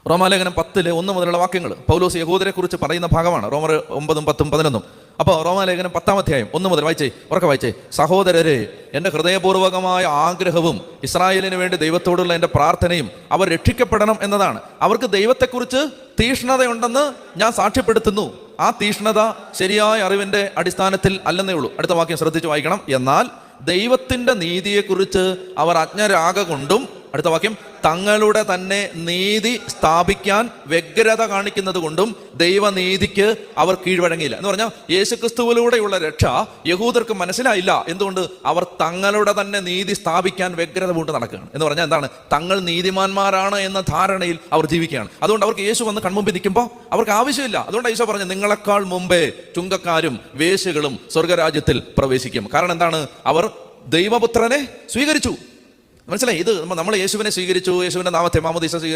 റോമാലേഖനം 10:1 മുതലുള്ള വാക്യങ്ങൾ പൗലോസ് യഹൂദരെ കുറിച്ച് പറയുന്ന ഭാഗമാണ്. റോമർ 9, 10, 11. അപ്പോൾ റോമാലേഖനം 10-ാം അധ്യായം 1 മുതൽ വായിച്ചേ, ഉറക്കെ വായിച്ചേ. സഹോദരരെ, എൻ്റെ ഹൃദയപൂർവകമായ ആഗ്രഹവും ഇസ്രായേലിന് വേണ്ടി ദൈവത്തോടുള്ള എൻ്റെ പ്രാർത്ഥനയും അവർ രക്ഷിക്കപ്പെടണം എന്നതാണ്. അവർക്ക് ദൈവത്തെക്കുറിച്ച് തീഷ്ണതയുണ്ടെന്ന് ഞാൻ സാക്ഷ്യപ്പെടുത്തുന്നു. ആ തീഷ്ണത ശരിയായ അറിവിൻ്റെ അടിസ്ഥാനത്തിൽ അല്ലെന്നേ ഉള്ളൂ. അടുത്ത വാക്യം ശ്രദ്ധിച്ച് വായിക്കണം. എന്നാൽ ദൈവത്തിൻ്റെ നീതിയെക്കുറിച്ച് അവർ അജ്ഞരാകൊണ്ടും, അടുത്ത വാക്യം, തങ്ങളുടെ തന്നെ നീതി സ്ഥാപിക്കാൻ വ്യഗ്രത കാണിക്കുന്നത് കൊണ്ടും ദൈവനീതിക്ക് അവർ കീഴ്വഴങ്ങിയില്ല. എന്ന് പറഞ്ഞാൽ യേശുക്രിസ്തുവിലൂടെയുള്ള രക്ഷ യഹൂദർക്ക് മനസ്സിലായില്ല. എന്തുകൊണ്ട്? അവർ തങ്ങളുടെ തന്നെ നീതി സ്ഥാപിക്കാൻ വ്യഗ്രത കൊണ്ട് നടക്കുകയാണ്. എന്ന് പറഞ്ഞാൽ എന്താണ്? തങ്ങൾ നീതിമാന്മാരാണ് എന്ന ധാരണയിൽ അവർ ജീവിക്കുകയാണ്. അതുകൊണ്ട് അവർക്ക് യേശു വന്ന് കൺമുമ്പിൽ നിൽക്കുമ്പോൾ അവർക്ക് ആവശ്യമില്ല. അതുകൊണ്ട് ഈശോ പറഞ്ഞു, നിങ്ങളെക്കാൾ മുമ്പേ ചുങ്കക്കാരും വേശ്യകളും സ്വർഗരാജ്യത്തിൽ പ്രവേശിക്കും. കാരണം എന്താണ്? അവർ ദൈവപുത്രനെ സ്വീകരിച്ചു. മനസ്സിലായി? ഇത് നമ്മൾ യേശുവിനെ സ്വീകരിച്ചു, യേശുവിന്റെ നാമത്തെ മാമോദീസ സ്വീകരിച്ചു,